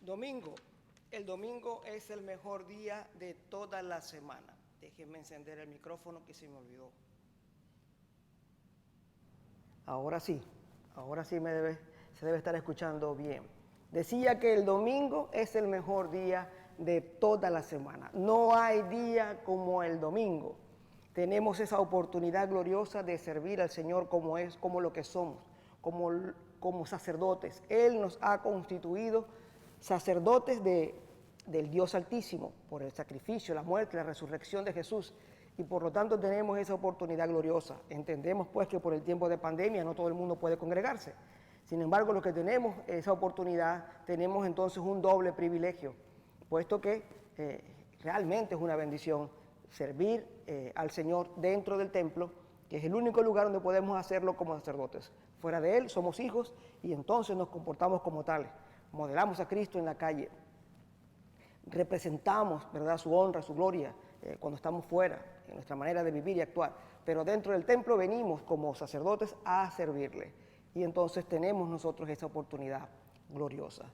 Domingo. El domingo es el mejor día de toda la semana. Déjenme encender el micrófono que se me olvidó. Ahora sí se debe estar escuchando bien. Decía que el domingo es el mejor día de toda la semana. No hay día como el domingo. Tenemos esa oportunidad gloriosa de servir al Señor como lo que somos, como sacerdotes. Él nos ha constituido sacerdotes del Dios Altísimo por el sacrificio, la muerte, la resurrección de Jesús. Y por lo tanto tenemos esa oportunidad gloriosa. Entendemos pues que por el tiempo de pandemia no todo el mundo puede congregarse. Sin embargo, los que tenemos esa oportunidad, tenemos entonces un doble privilegio, puesto que realmente es una bendición servir al Señor dentro del templo, que es el único lugar donde podemos hacerlo como sacerdotes. Fuera de Él somos hijos y entonces nos comportamos como tales. Modelamos a Cristo en la calle, representamos, ¿verdad?, su honra, su gloria cuando estamos fuera, en nuestra manera de vivir y actuar. Pero dentro del templo venimos como sacerdotes a servirle. Y entonces tenemos nosotros esa oportunidad gloriosa.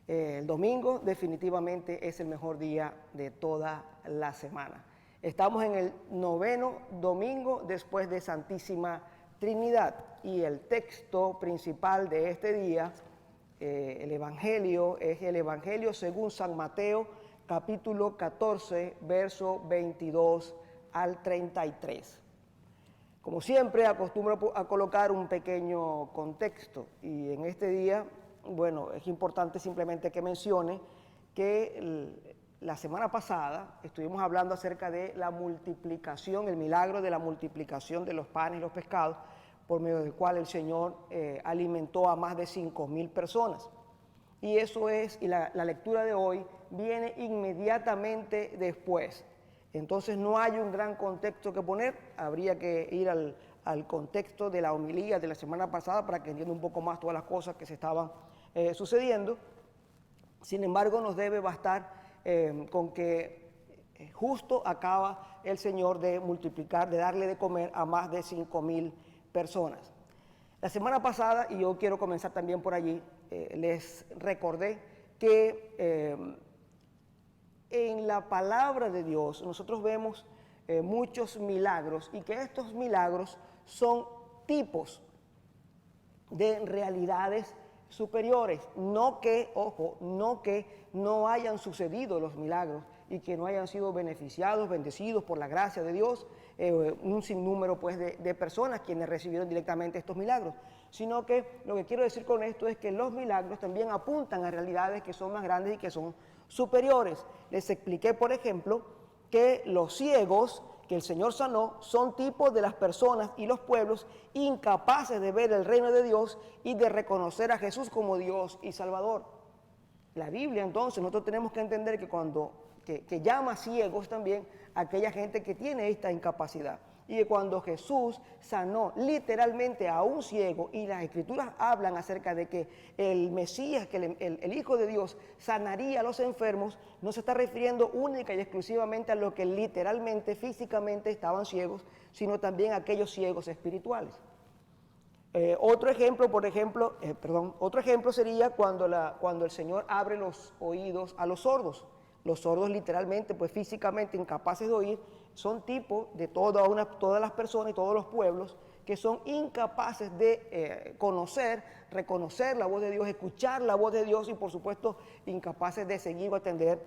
El domingo definitivamente es el mejor día de toda la semana. Estamos en el 9º domingo después de Santísima Trinidad y el texto principal de este día, el Evangelio, es el Evangelio según San Mateo, capítulo 14, verso 22 al 33. Como siempre, acostumbro a colocar un pequeño contexto y en este día, bueno, es importante simplemente que mencione que la semana pasada estuvimos hablando acerca de la multiplicación, el milagro de la multiplicación de los panes y los pescados, por medio del cual el Señor alimentó a más de 5.000 personas. Y eso es, y la lectura de hoy viene inmediatamente después. Entonces no hay un gran contexto que poner, habría que ir al contexto de la homilía de la semana pasada para que entienda un poco más todas las cosas que se estaban sucediendo. Sin embargo, nos debe bastar con que justo acaba el Señor de multiplicar, de darle de comer a más de 5.000 personas. La semana pasada, y yo quiero comenzar también por allí, les recordé que en la palabra de Dios nosotros vemos muchos milagros y que estos milagros son tipos de realidades superiores, no que, ojo, no que no hayan sucedido los milagros y que no hayan sido beneficiados, bendecidos por la gracia de Dios, un sinnúmero pues de personas quienes recibieron directamente estos milagros, sino que lo que quiero decir con esto es que los milagros también apuntan a realidades que son más grandes y que son superiores. Les expliqué, por ejemplo, que los ciegos que el Señor sanó son tipos de las personas y los pueblos incapaces de ver el reino de Dios y de reconocer a Jesús como Dios y Salvador. La Biblia, entonces, nosotros tenemos que entender que llama ciegos también a aquella gente que tiene esta incapacidad. Y que cuando Jesús sanó literalmente a un ciego, y las Escrituras hablan acerca de que el Mesías, que el Hijo de Dios, sanaría a los enfermos, no se está refiriendo única y exclusivamente a los que literalmente, físicamente estaban ciegos, sino también a aquellos ciegos espirituales. Otro ejemplo sería cuando el Señor abre los oídos a los sordos. Los sordos literalmente, pues físicamente incapaces de oír, son tipos de todas las personas y todos los pueblos que son incapaces de conocer, reconocer la voz de Dios, escuchar la voz de Dios y por supuesto incapaces de seguir o atender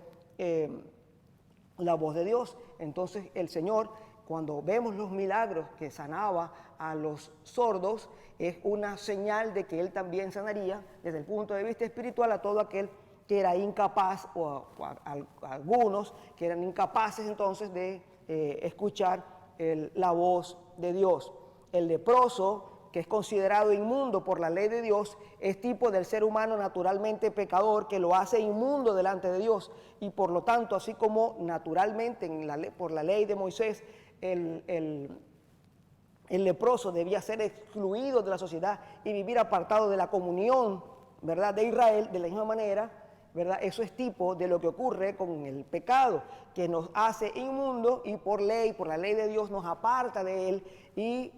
la voz de Dios. Entonces el Señor, cuando vemos los milagros que sanaba a los sordos, es una señal de que Él también sanaría desde el punto de vista espiritual a todo aquel que era incapaz o a algunos que eran incapaces entonces de escuchar la voz de Dios. El leproso, que es considerado inmundo por la ley de Dios, es tipo del ser humano naturalmente pecador que lo hace inmundo delante de Dios y por lo tanto, así como naturalmente por la ley de Moisés el leproso debía ser excluido de la sociedad y vivir apartado de la comunión, ¿verdad?, de Israel, de la misma manera, ¿verdad? Eso es tipo de lo que ocurre con el pecado, que nos hace inmundo y por la ley de Dios nos aparta de Él y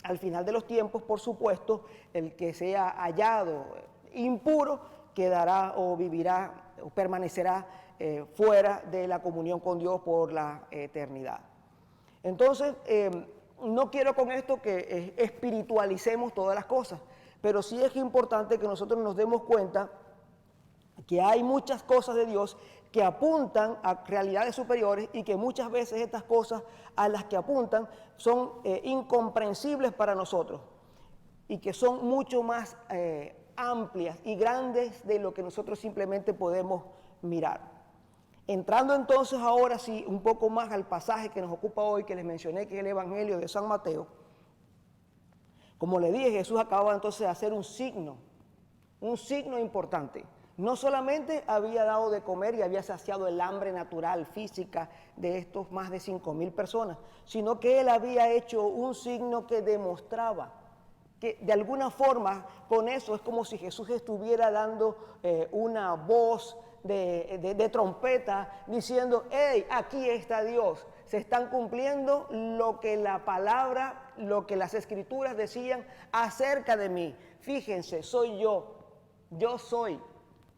al final de los tiempos, por supuesto, el que sea hallado impuro quedará o vivirá o permanecerá fuera de la comunión con Dios por la eternidad. Entonces, no quiero con esto que espiritualicemos todas las cosas, pero sí es importante que nosotros nos demos cuenta que hay muchas cosas de Dios que apuntan a realidades superiores y que muchas veces estas cosas a las que apuntan son incomprensibles para nosotros y que son mucho más amplias y grandes de lo que nosotros simplemente podemos mirar. Entrando entonces ahora sí un poco más al pasaje que nos ocupa hoy, que les mencioné, que es el Evangelio de San Mateo. Como le dije, Jesús acababa entonces de hacer un signo importante. No solamente había dado de comer y había saciado el hambre natural, física, de estos más de 5,000 personas, sino que Él había hecho un signo que demostraba que de alguna forma con eso es como si Jesús estuviera dando una voz de trompeta diciendo: ¡hey, aquí está Dios! Se están cumpliendo lo que la palabra, lo que las escrituras decían acerca de mí. Fíjense, soy yo soy.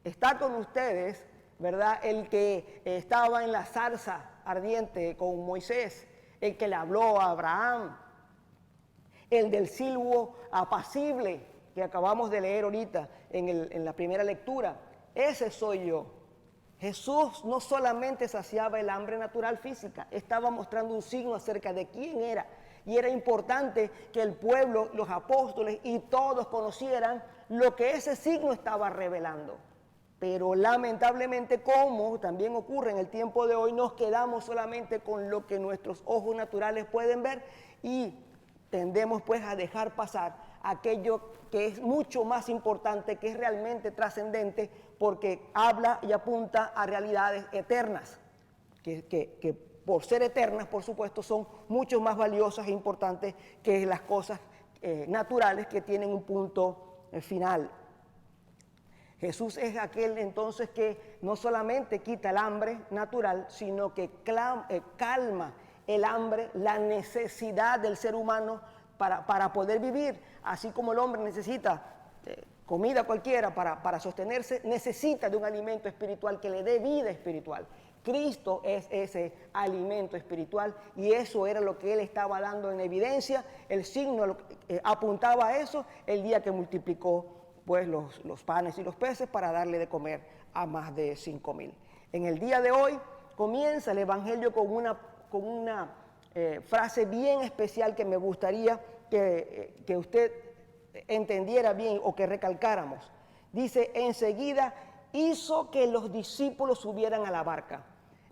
Está con ustedes, ¿verdad? El que estaba en la zarza ardiente con Moisés, el que le habló a Abraham, el del silbo apacible que acabamos de leer ahorita en la primera lectura. Ese soy yo. Jesús no solamente saciaba el hambre natural física, estaba mostrando un signo acerca de quién era. Y era importante que el pueblo, los apóstoles y todos conocieran lo que ese signo estaba revelando. Pero lamentablemente, como también ocurre en el tiempo de hoy, nos quedamos solamente con lo que nuestros ojos naturales pueden ver y tendemos pues a dejar pasar aquello que es mucho más importante, que es realmente trascendente, porque habla y apunta a realidades eternas, que por ser eternas, por supuesto, son mucho más valiosas e importantes que las cosas naturales que tienen un punto final. Jesús es aquel entonces que no solamente quita el hambre natural, sino que calma el hambre, la necesidad del ser humano para poder vivir. Así como el hombre necesita comida cualquiera para sostenerse, necesita de un alimento espiritual que le dé vida espiritual. Cristo es ese alimento espiritual y eso era lo que Él estaba dando en evidencia. El signo apuntaba a eso el día que multiplicó pues los panes y los peces para darle de comer a más de 5,000. En el día de hoy comienza el Evangelio con una frase bien especial que me gustaría que usted entendiera bien o que recalcáramos. Dice: enseguida hizo que los discípulos subieran a la barca.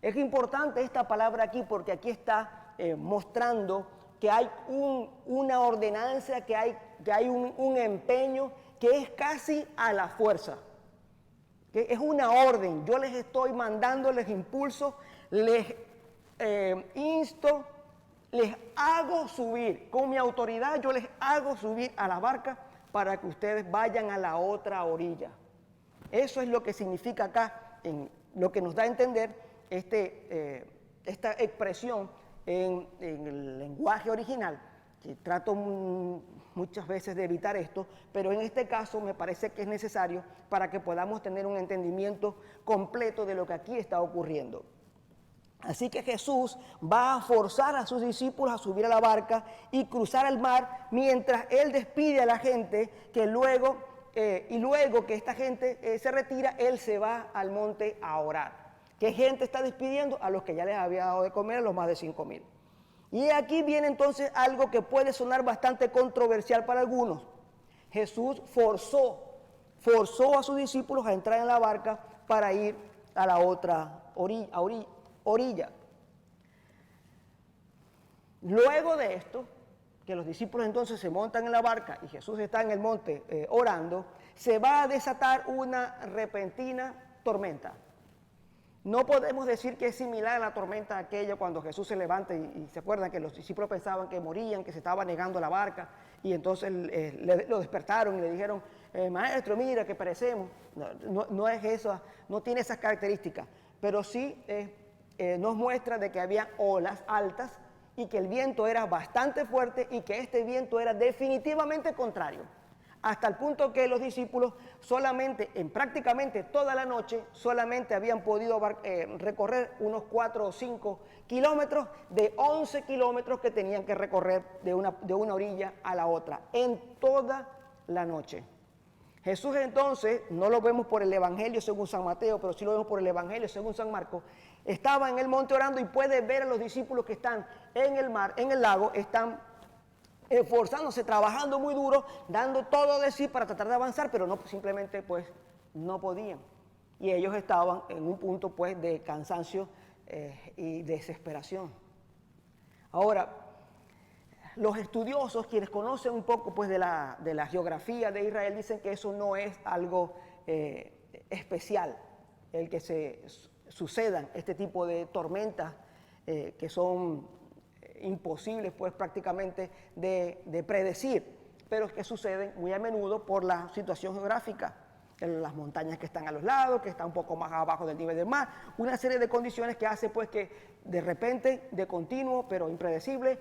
Es importante esta palabra aquí porque aquí está mostrando que hay una ordenanza, que hay un empeño que es casi a la fuerza, que es una orden. Yo les estoy mandando, les impulso, les insto, les hago subir, con mi autoridad yo les hago subir a la barca para que ustedes vayan a la otra orilla. Eso es lo que significa acá, en lo que nos da a entender esta expresión en el lenguaje original, que trato muchas veces de evitar esto, pero en este caso me parece que es necesario para que podamos tener un entendimiento completo de lo que aquí está ocurriendo. Así que Jesús va a forzar a sus discípulos a subir a la barca y cruzar el mar mientras Él despide a la gente, y luego que esta gente se retira, Él se va al monte a orar. ¿Qué gente está despidiendo? A los que ya les había dado de comer, a los más de 5,000. Y aquí viene entonces algo que puede sonar bastante controversial para algunos. Jesús forzó a sus discípulos a entrar en la barca para ir a la otra orilla. Luego de esto, que los discípulos entonces se montan en la barca y Jesús está en el monte orando, se va a desatar una repentina tormenta. No podemos decir que es similar a la tormenta aquella cuando Jesús se levanta y se acuerdan que los discípulos pensaban que morían, que se estaba negando la barca y entonces lo despertaron y le dijeron: maestro, mira que perecemos. No es eso, no tiene esas características, pero sí nos muestra de que había olas altas y que el viento era bastante fuerte y que este viento era definitivamente contrario hasta el punto que los discípulos solamente, en prácticamente toda la noche, solamente habían podido recorrer unos 4 o 5 kilómetros de 11 kilómetros que tenían que recorrer de una orilla a la otra, en toda la noche. Jesús entonces, no lo vemos por el Evangelio según San Mateo, pero sí lo vemos por el Evangelio según San Marcos, estaba en el monte orando y puede ver a los discípulos que están en el mar, en el lago, están esforzándose, trabajando muy duro, dando todo de sí para tratar de avanzar, pero no, simplemente pues no podían. Y ellos estaban en un punto pues de cansancio y desesperación. Ahora, los estudiosos, quienes conocen un poco pues de la geografía de Israel, dicen que eso no es algo especial, el que se sucedan este tipo de tormentas que son imposibles pues prácticamente de predecir, pero que suceden muy a menudo por la situación geográfica, en las montañas que están a los lados, que están un poco más abajo del nivel del mar, una serie de condiciones que hace pues que de repente, de continuo, pero impredecible,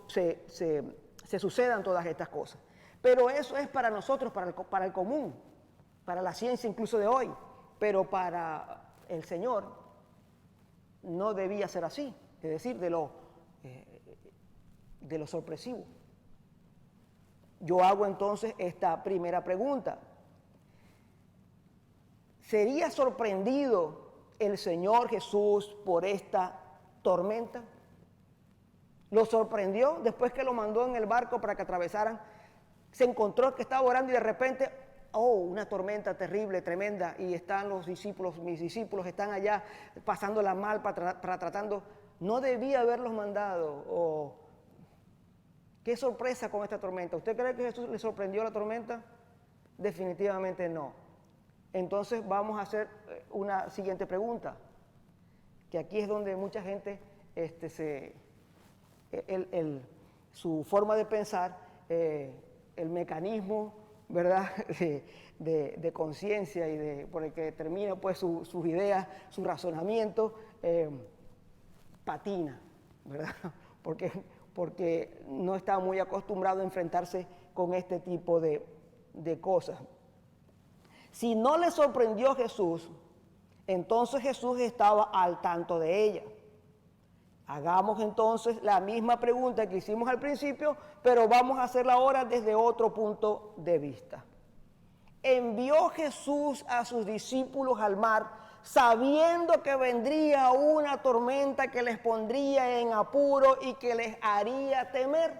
se sucedan todas estas cosas. Pero eso es para nosotros, para el común, para la ciencia incluso de hoy, pero para el Señor no debía ser así, es decir, de lo sorpresivo. Yo hago entonces esta primera pregunta. ¿Sería sorprendido el Señor Jesús por esta tormenta? ¿Lo sorprendió después que lo mandó en el barco para que atravesaran? Se encontró que estaba orando y de repente, una tormenta terrible, tremenda, y están los discípulos, mis discípulos están allá pasándola mal para tratando. No debía haberlos mandado. ¿Qué sorpresa con esta tormenta? ¿Usted cree que Jesús le sorprendió la tormenta? Definitivamente no. Entonces vamos a hacer una siguiente pregunta, que aquí es donde mucha gente, su forma de pensar, el mecanismo, ¿verdad?, de conciencia y por el que determina pues sus ideas, su razonamiento, patina, ¿verdad? Porque no está muy acostumbrado a enfrentarse con este tipo de cosas. Si no le sorprendió a Jesús, entonces Jesús estaba al tanto de ella. Hagamos entonces la misma pregunta que hicimos al principio, pero vamos a hacerla ahora desde otro punto de vista. ¿Envió Jesús a sus discípulos al mar sabiendo que vendría una tormenta que les pondría en apuro y que les haría temer?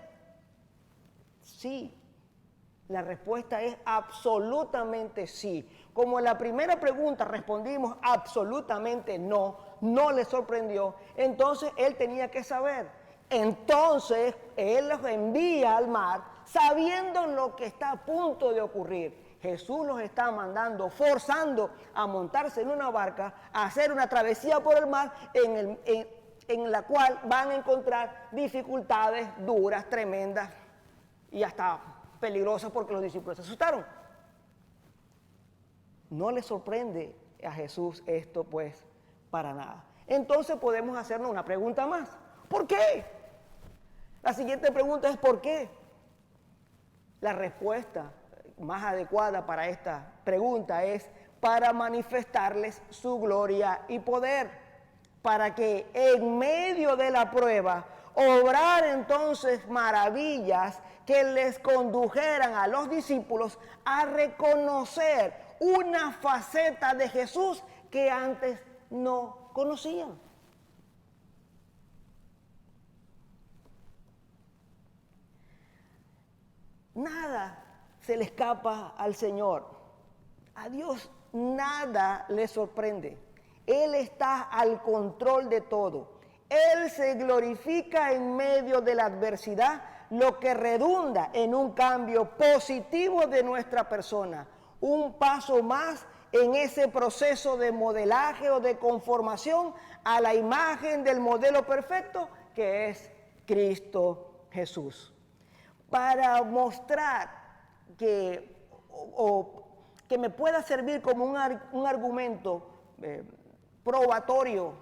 Sí. La respuesta es absolutamente sí. Como en la primera pregunta respondimos absolutamente no, no le sorprendió, entonces él tenía que saber. Entonces él los envía al mar sabiendo lo que está a punto de ocurrir. Jesús los está mandando, forzando a montarse en una barca, a hacer una travesía por el mar en la cual van a encontrar dificultades duras, tremendas y hasta peligrosas porque los discípulos se asustaron. No le sorprende a Jesús esto, pues, para nada. Entonces podemos hacernos una pregunta más. ¿Por qué? La siguiente pregunta es ¿por qué? La respuesta más adecuada para esta pregunta es para manifestarles su gloria y poder, para que en medio de la prueba obrar entonces maravillas que les condujeran a los discípulos a reconocer una faceta de Jesús que antes no conocían. Nada se le escapa al Señor. A Dios nada le sorprende. Él está al control de todo. Él se glorifica en medio de la adversidad, lo que redunda en un cambio positivo de nuestra persona. Un paso más en ese proceso de modelaje o de conformación a la imagen del modelo perfecto que es Cristo Jesús. Para mostrar que me pueda servir como un argumento probatorio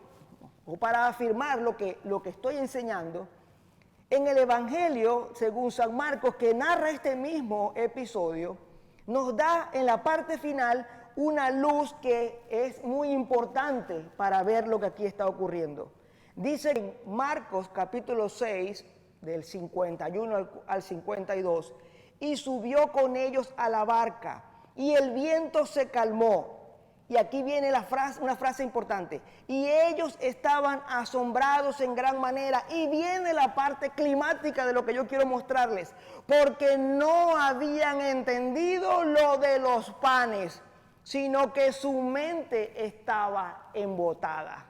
o para afirmar lo que estoy enseñando, en el Evangelio, según San Marcos, que narra este mismo episodio, nos da en la parte final una luz que es muy importante para ver lo que aquí está ocurriendo. Dice en Marcos capítulo 6, del 51 al 52, y subió con ellos a la barca, y el viento se calmó. Y aquí viene una frase importante. Y ellos estaban asombrados en gran manera. Y viene la parte climática de lo que yo quiero mostrarles. Porque no habían entendido lo de los panes, sino que su mente estaba embotada.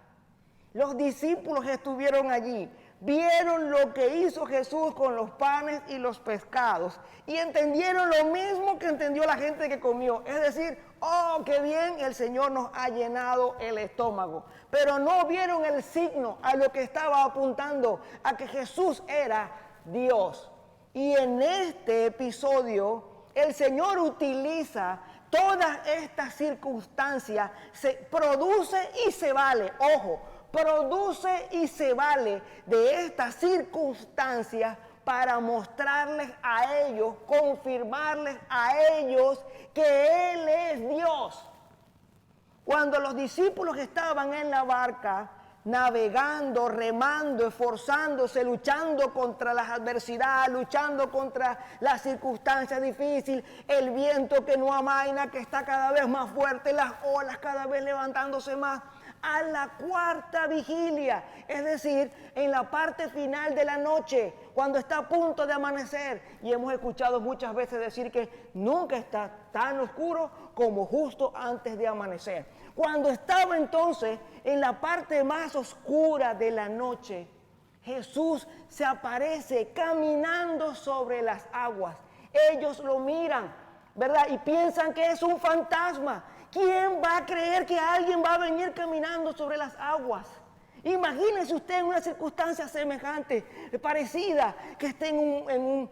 Los discípulos estuvieron allí, vieron lo que hizo Jesús con los panes y los pescados y entendieron lo mismo que entendió la gente que comió. Es decir, oh, qué bien, el Señor nos ha llenado el estómago. Pero no vieron el signo a lo que estaba apuntando, a que Jesús era Dios. Y en este episodio, el Señor utiliza todas estas circunstancias, se produce y se vale, ojo, produce y se vale de estas circunstancias para mostrarles a ellos, confirmarles a ellos que Él es Dios. Cuando los discípulos estaban en la barca, navegando, remando, esforzándose, luchando contra las adversidades, luchando contra las circunstancias difíciles, el viento que no amaina, que está cada vez más fuerte, las olas cada vez levantándose más, a la cuarta vigilia, es decir, en la parte final de la noche, cuando está a punto de amanecer. Y hemos escuchado muchas veces decir que nunca está tan oscuro como justo antes de amanecer. Cuando estaba entonces en la parte más oscura de la noche, Jesús se aparece caminando sobre las aguas. Ellos lo miran, ¿verdad? Y piensan que es un fantasma. ¿Quién va a creer que alguien va a venir caminando sobre las aguas? Imagínese usted en una circunstancia semejante, parecida, que esté en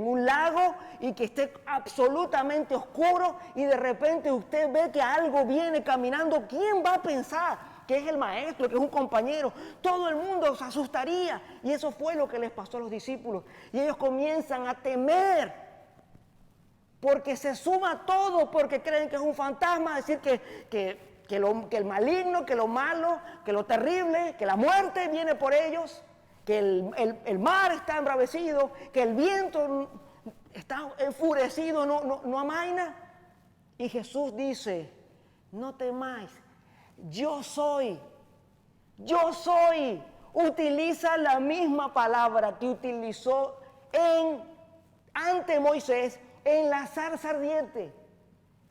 un lago y que esté absolutamente oscuro y de repente usted ve que algo viene caminando. ¿Quién va a pensar que es el maestro, que es un compañero? Todo el mundo se asustaría. Y eso fue lo que les pasó a los discípulos. Y ellos comienzan a temer, porque se suma todo, porque creen que es un fantasma, decir que el maligno, que lo malo, que lo terrible, que la muerte viene por ellos, que el mar está embravecido, que el viento está enfurecido, no amaina. Y Jesús dice, no temáis, yo soy. Utiliza la misma palabra que utilizó ante Moisés en la zarza ardiente.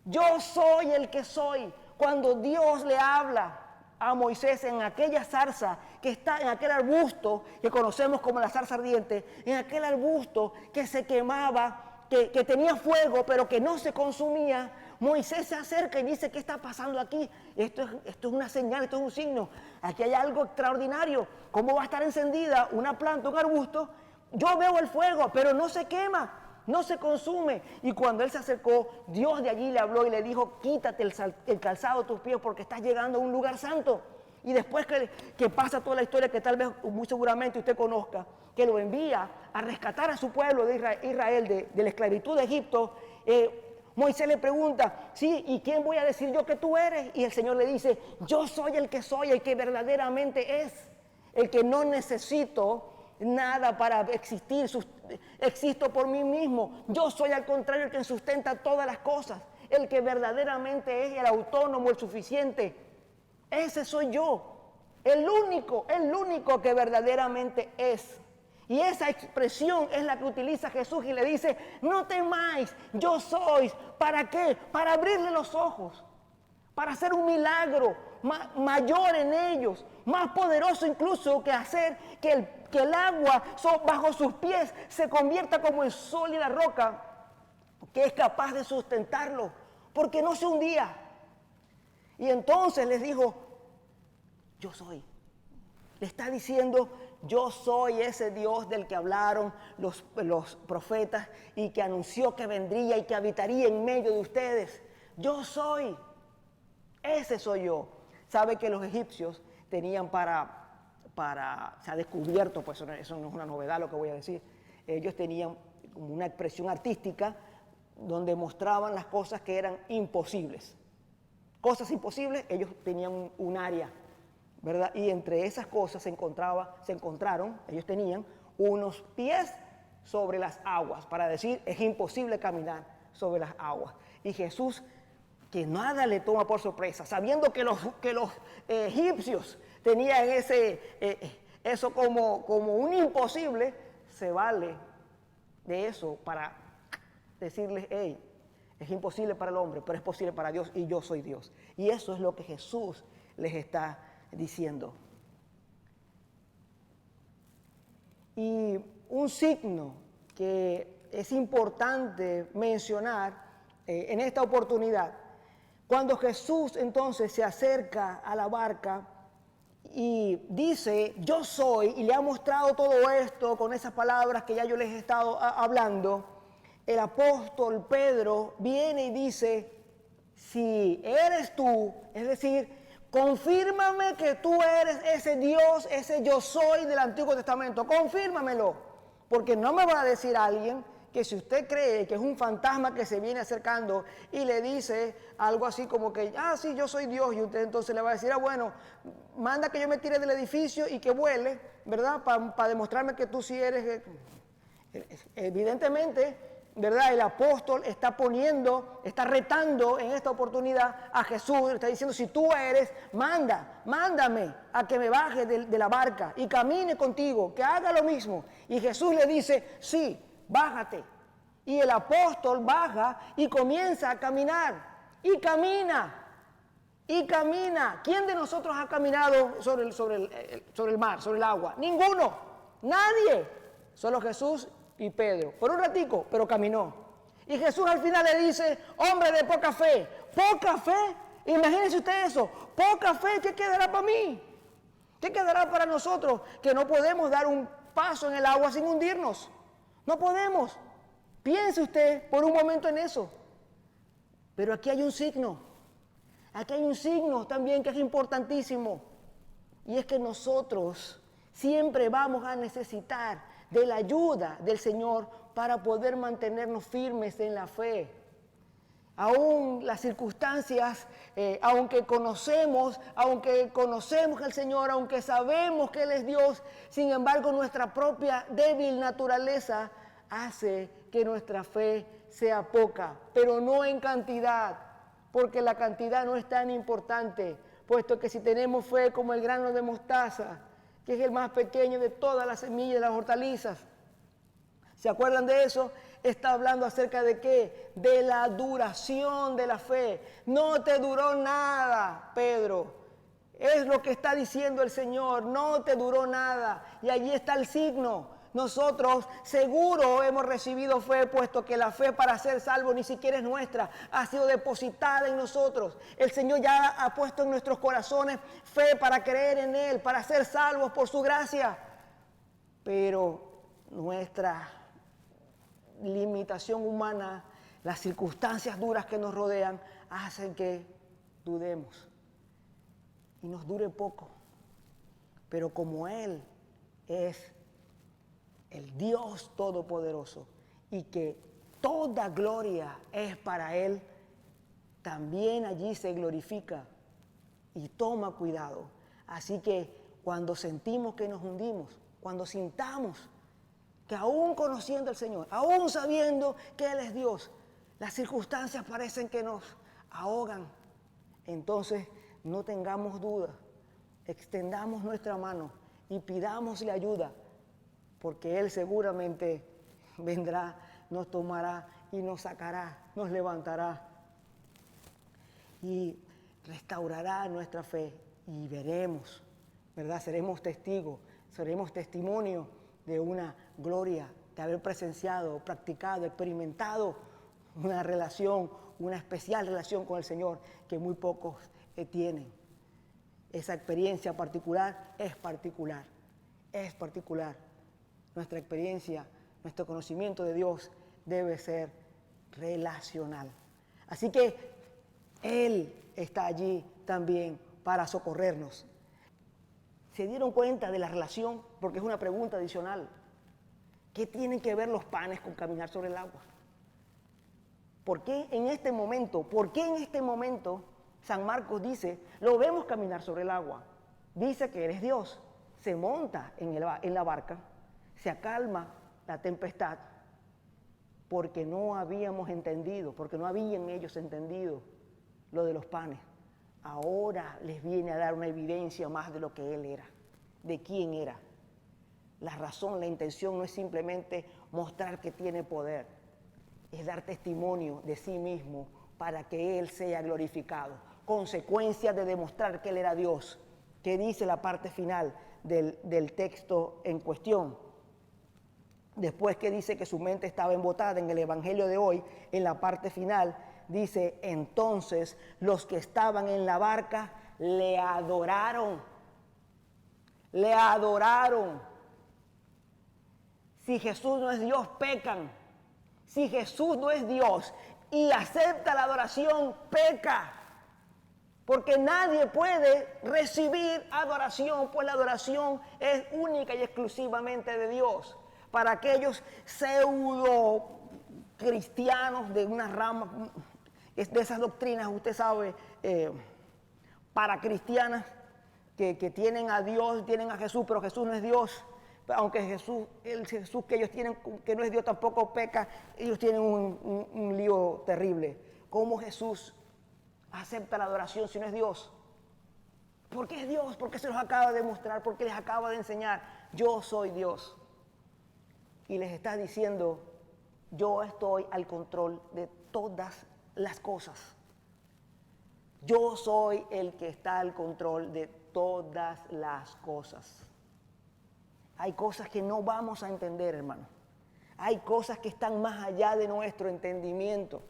Yo soy el que soy. Cuando Dios le habla a Moisés en aquella zarza que está en aquel arbusto que conocemos como la zarza ardiente, en aquel arbusto que se quemaba, que tenía fuego pero que no se consumía, Moisés se acerca y dice, ¿qué está pasando aquí? Esto es una señal, esto es un signo. Aquí hay algo extraordinario. ¿Cómo va a estar encendida una planta, un arbusto? Yo veo el fuego, pero no se quema, no se consume. Y cuando él se acercó, Dios de allí le habló y le dijo, quítate el calzado de tus pies porque estás llegando a un lugar santo. Y después que pasa toda la historia que tal vez muy seguramente usted conozca, que lo envía a rescatar a su pueblo de Israel de la esclavitud de Egipto, Moisés le pregunta, sí, ¿y quién voy a decir yo que tú eres? Y el Señor le dice, yo soy, el que verdaderamente es, el que no necesito nada para existir, existo por mí mismo. Yo soy al contrario el que sustenta todas las cosas, el que verdaderamente es el autónomo, el suficiente. Ese soy yo, el único que verdaderamente es. Y esa expresión es la que utiliza Jesús y le dice, no temáis, yo soy. ¿Para qué? Para abrirle los ojos, para hacer un milagro mayor en ellos, más poderoso incluso que hacer que el agua bajo sus pies se convierta como en sólida roca, que es capaz de sustentarlo, porque no se hundía. Y entonces les dijo, yo soy. Le está diciendo, yo soy ese Dios del que hablaron los profetas y que anunció que vendría y que habitaría en medio de ustedes. Yo soy, ese soy yo. Sabe que los egipcios tenían se ha descubierto, pues eso no es una novedad lo que voy a decir, ellos tenían como una expresión artística donde mostraban las cosas que eran imposibles. Cosas imposibles, ellos tenían un área, ¿verdad? Y entre esas cosas se encontraron, ellos tenían unos pies sobre las aguas, para decir, es imposible caminar sobre las aguas. Y Jesús, que nada le toma por sorpresa, sabiendo que los egipcios tenían eso como un imposible, se vale de eso para decirles, hey, es imposible para el hombre, pero es posible para Dios y yo soy Dios. Y eso es lo que Jesús les está diciendo. Y un signo que es importante mencionar en esta oportunidad, cuando Jesús entonces se acerca a la barca y dice, yo soy, y le ha mostrado todo esto con esas palabras que ya yo les he estado hablando, el apóstol Pedro viene y dice, si eres tú, es decir, confírmame que tú eres ese Dios, ese yo soy del Antiguo Testamento, confírmamelo, porque no me va a decir alguien que si usted cree que es un fantasma que se viene acercando y le dice algo así como que, sí, yo soy Dios, y usted entonces le va a decir, bueno, manda que yo me tire del edificio y que vuele, ¿verdad? Para demostrarme que tú sí eres. Evidentemente, ¿verdad? El apóstol está retando en esta oportunidad a Jesús, le está diciendo, si tú eres, mándame a que me baje de la barca y camine contigo, que haga lo mismo. Y Jesús le dice, sí, bájate. Y el apóstol baja y comienza a caminar. Y camina. ¿Quién de nosotros ha caminado sobre el mar, sobre el agua? Ninguno. Nadie. Solo Jesús y Pedro. Por un ratico, pero caminó. Y Jesús al final le dice, hombre de poca fe. ¿Poca fe? Imagínense usted eso. Poca fe, ¿qué quedará para mí? ¿Qué quedará para nosotros? Que no podemos dar un paso en el agua sin hundirnos. No podemos. Piense usted por un momento en eso. Pero aquí hay un signo. Aquí hay un signo también que es importantísimo. Y es que nosotros siempre vamos a necesitar de la ayuda del Señor para poder mantenernos firmes en la fe. Aún las circunstancias, aunque conocemos al Señor, aunque sabemos que Él es Dios, sin embargo nuestra propia débil naturaleza hace que nuestra fe sea poca, pero no en cantidad, porque la cantidad no es tan importante, puesto que si tenemos fe como el grano de mostaza, que es el más pequeño de todas las semillas de las hortalizas, ¿se acuerdan de eso? Está hablando acerca de ¿qué? De la duración de la fe. No te duró nada, Pedro. Es lo que está diciendo el Señor. No te duró nada. Y allí está el signo. Nosotros seguro hemos recibido fe, puesto que la fe para ser salvo ni siquiera es nuestra. Ha sido depositada en nosotros. El Señor ya ha puesto en nuestros corazones fe para creer en Él, para ser salvos por su gracia. Pero nuestra limitación humana, las circunstancias duras que nos rodean, hacen que dudemos y nos dure poco. Pero como Él es el Dios Todopoderoso y que toda gloria es para Él, también allí se glorifica y toma cuidado. Así que cuando sentimos que nos hundimos, cuando sintamos que aún conociendo al Señor, aún sabiendo que Él es Dios, las circunstancias parecen que nos ahogan, entonces no tengamos duda, extendamos nuestra mano y pidámosle ayuda, porque Él seguramente vendrá, nos tomará y nos sacará, nos levantará y restaurará nuestra fe y veremos, ¿verdad? Seremos testigos, seremos testimonio de una gloria, de haber presenciado, practicado, experimentado una relación, una especial relación con el Señor que muy pocos tienen. Esa experiencia particular es particular, es particular. Nuestra experiencia, nuestro conocimiento de Dios debe ser relacional. Así que Él está allí también para socorrernos. ¿Se dieron cuenta de la relación? Porque es una pregunta adicional. ¿Qué tienen que ver los panes con caminar sobre el agua? ¿Por qué en este momento? ¿Por qué en este momento San Marcos dice, lo vemos caminar sobre el agua? Dice que eres Dios. Se monta en la barca, se acalma la tempestad, porque no habíamos entendido, porque no habían ellos entendido lo de los panes. Ahora les viene a dar una evidencia más de lo que Él era, de quién era. La razón, la intención no es simplemente mostrar que tiene poder, es dar testimonio de sí mismo para que Él sea glorificado. Consecuencia de demostrar que Él era Dios, que dice la parte final del texto en cuestión. Después que dice que su mente estaba embotada en el evangelio de hoy, en la parte final, dice, entonces los que estaban en la barca le adoraron. Le adoraron. Si Jesús no es Dios, pecan. Si Jesús no es Dios y acepta la adoración, peca. Porque nadie puede recibir adoración, pues la adoración es única y exclusivamente de Dios. Para aquellos pseudo cristianos de una rama, de esas doctrinas, usted sabe, para cristianas que tienen a Dios, tienen a Jesús, pero Jesús no es Dios. Aunque Jesús, el Jesús que ellos tienen, que no es Dios, tampoco peca, ellos tienen un lío terrible. ¿Cómo Jesús acepta la adoración si no es Dios? Porque es Dios, porque se los acaba de mostrar, porque les acaba de enseñar, yo soy Dios. Y les está diciendo, yo estoy al control de todas las cosas. Yo soy el que está al control de todas las cosas. Hay cosas que no vamos a entender, hermano. Hay cosas que están más allá de nuestro entendimiento.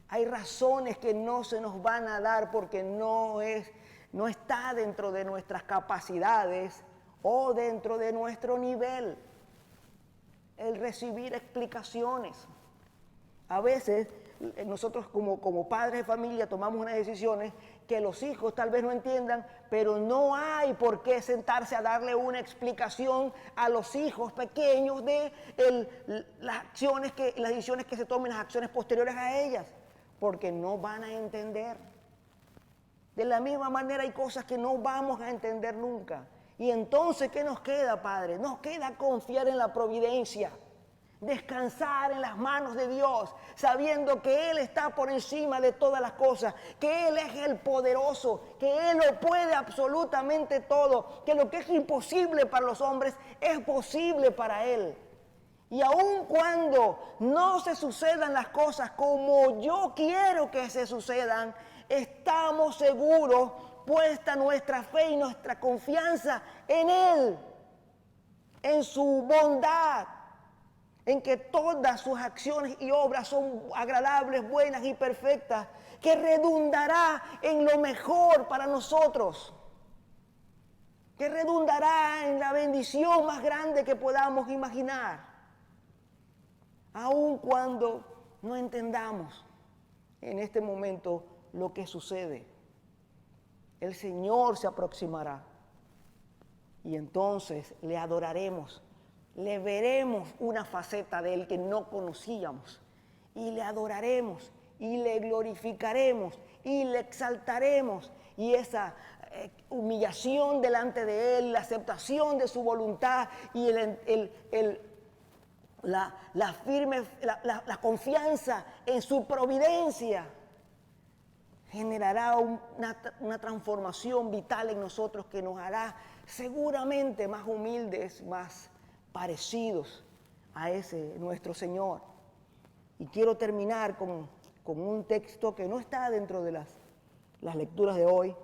Hay razones que no se nos van a dar porque no está dentro de nuestras capacidades o dentro de nuestro nivel el recibir explicaciones. A veces nosotros como padres de familia tomamos unas decisiones que los hijos tal vez no entiendan, pero no hay por qué sentarse a darle una explicación a los hijos pequeños de las decisiones que se tomen, las acciones posteriores a ellas, porque no van a entender. De la misma manera hay cosas que no vamos a entender nunca. Y entonces, ¿qué nos queda, Padre? Nos queda confiar en la providencia. Descansar en las manos de Dios, sabiendo que Él está por encima de todas las cosas, que Él es el poderoso, que Él lo puede absolutamente todo, que lo que es imposible para los hombres es posible para Él. Y aun cuando no se sucedan las cosas como yo quiero que se sucedan, estamos seguros, puesta nuestra fe y nuestra confianza en Él, en su bondad, en que todas sus acciones y obras son agradables, buenas y perfectas, que redundará en lo mejor para nosotros, que redundará en la bendición más grande que podamos imaginar, aun cuando no entendamos en este momento lo que sucede. El Señor se aproximará y entonces le adoraremos. Le veremos una faceta de Él que no conocíamos y le adoraremos y le glorificaremos y le exaltaremos, y esa humillación delante de Él, la aceptación de su voluntad y la confianza en su providencia generará una transformación vital en nosotros que nos hará seguramente más humildes, más parecidos a ese nuestro Señor. Y quiero terminar con un texto que no está dentro de las lecturas de hoy,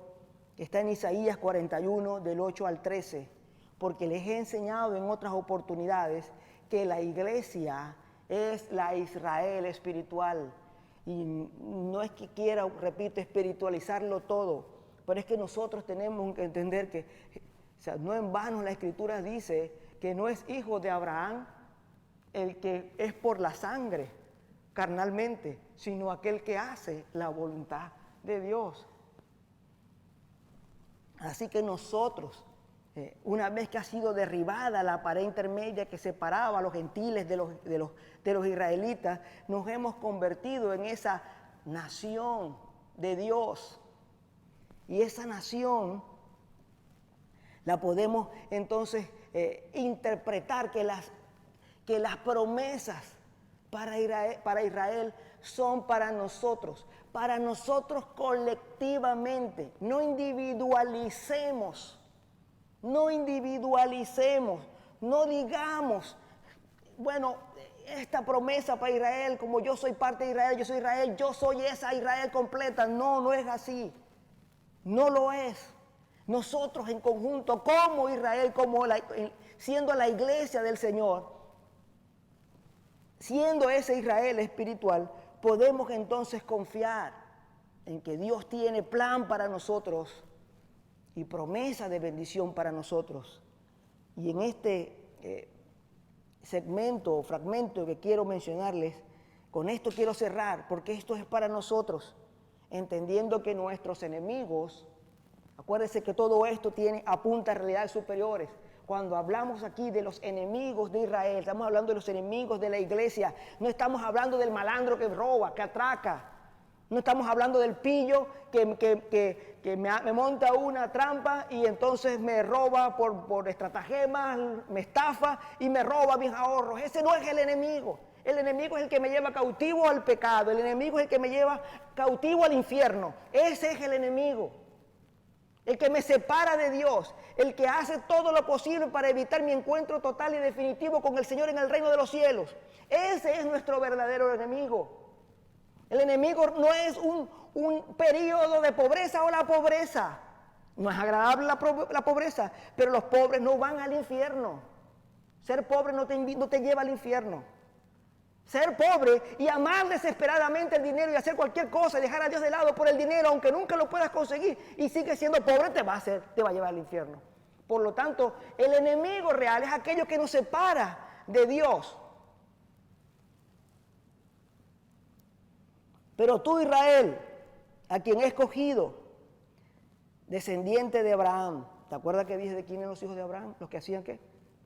que está en Isaías 41, del 8 al 13, porque les he enseñado en otras oportunidades que la iglesia es la Israel espiritual. Y no es que quiera, repito, espiritualizarlo todo, pero es que nosotros tenemos que entender que, o sea, no en vano la Escritura dice que no es hijo de Abraham el que es por la sangre, carnalmente, sino aquel que hace la voluntad de Dios. Así que nosotros Una vez que ha sido derribada la pared intermedia que separaba a los gentiles de los israelitas, nos hemos convertido en esa nación de Dios. Y esa nación la podemos entonces interpretar que las promesas para Israel son para nosotros colectivamente. No individualicemos, no digamos, bueno, esta promesa para Israel, como yo soy parte de Israel, yo soy esa Israel completa. No, no es así, no lo es. Nosotros en conjunto, como Israel, siendo la iglesia del Señor, siendo ese Israel espiritual, podemos entonces confiar en que Dios tiene plan para nosotros y promesa de bendición para nosotros. Y en este segmento o fragmento que quiero mencionarles, con esto quiero cerrar, porque esto es para nosotros, entendiendo que nuestros enemigos, acuérdense que todo esto apunta a realidades superiores. Cuando hablamos aquí de los enemigos de Israel, estamos hablando de los enemigos de la iglesia. No estamos hablando del malandro que roba, que atraca. No estamos hablando del pillo que me monta una trampa y entonces me roba por estratagemas, me estafa y me roba mis ahorros. Ese no es el enemigo. El enemigo es el que me lleva cautivo al pecado. El enemigo es el que me lleva cautivo al infierno. Ese es el enemigo. El que me separa de Dios, el que hace todo lo posible para evitar mi encuentro total y definitivo con el Señor en el reino de los cielos. Ese es nuestro verdadero enemigo. El enemigo no es un periodo de pobreza o la pobreza. No es agradable la pobreza, pero los pobres no van al infierno. Ser pobre no te lleva al infierno. Ser pobre y amar desesperadamente el dinero y hacer cualquier cosa y dejar a Dios de lado por el dinero, aunque nunca lo puedas conseguir y sigues siendo pobre, te va a llevar al infierno. Por lo tanto, el enemigo real es aquello que nos separa de Dios. Pero tú, Israel, a quien he escogido, descendiente de Abraham, ¿te acuerdas que dije de quién eran los hijos de Abraham? Los que hacían ¿qué?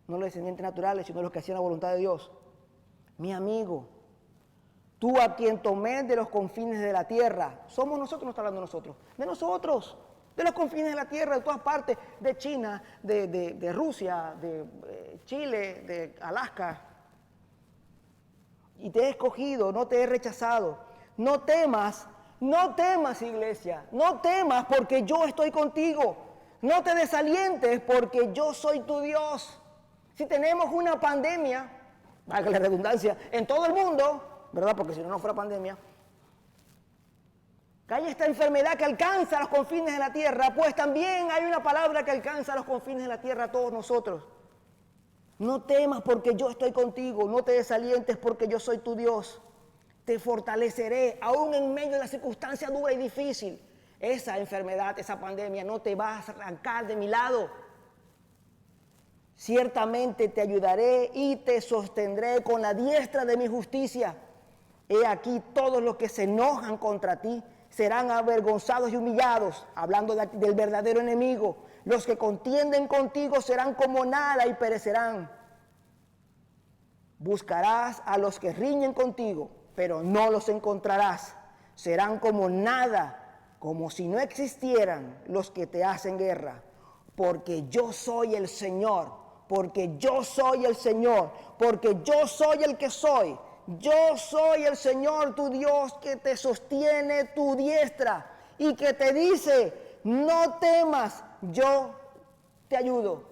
No los descendientes naturales, sino los que hacían la voluntad de Dios. Mi amigo, tú a quien tomé de los confines de la tierra, somos nosotros, no está hablando de nosotros, de los confines de la tierra, de todas partes, de China, de Rusia, de Chile, de Alaska. Y te he escogido, no te he rechazado. No temas, iglesia, no temas porque yo estoy contigo. No te desalientes porque yo soy tu Dios. Si tenemos una pandemia, valga la redundancia, en todo el mundo, ¿verdad? Porque si no fuera pandemia, que hay esta enfermedad que alcanza los confines de la tierra, pues también hay una palabra que alcanza los confines de la tierra a todos nosotros. No temas porque yo estoy contigo, no te desalientes porque yo soy tu Dios. Te fortaleceré, aún en medio de la circunstancia dura y difícil. Esa enfermedad, esa pandemia no te va a arrancar de mi lado. Ciertamente te ayudaré y te sostendré con la diestra de mi justicia. He aquí todos los que se enojan contra ti serán avergonzados y humillados, hablando del verdadero enemigo. Los que contienden contigo serán como nada y perecerán. Buscarás a los que riñen contigo, pero no los encontrarás. Serán como nada, como si no existieran los que te hacen guerra. Porque yo soy el Señor, porque yo soy el Señor, porque yo soy el que soy. Yo soy el Señor, tu Dios, que te sostiene tu diestra y que te dice, no temas, yo te ayudo.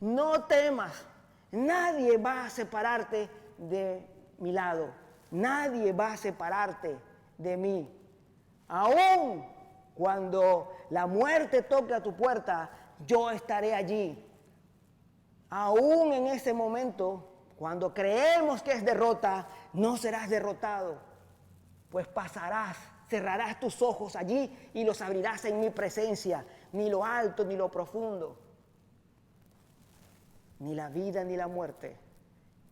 No temas, nadie va a separarte de mi lado, nadie va a separarte de mí. Aún cuando la muerte toque a tu puerta, yo estaré allí. Aún en ese momento, cuando creemos que es derrota, no serás derrotado, pues pasarás, cerrarás tus ojos allí y los abrirás en mi presencia, ni lo alto ni lo profundo, ni la vida ni la muerte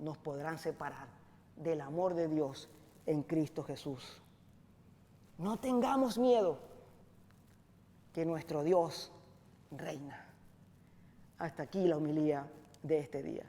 nos podrán separar del amor de Dios en Cristo Jesús. No tengamos miedo, que nuestro Dios reina. Hasta aquí la homilía de este día.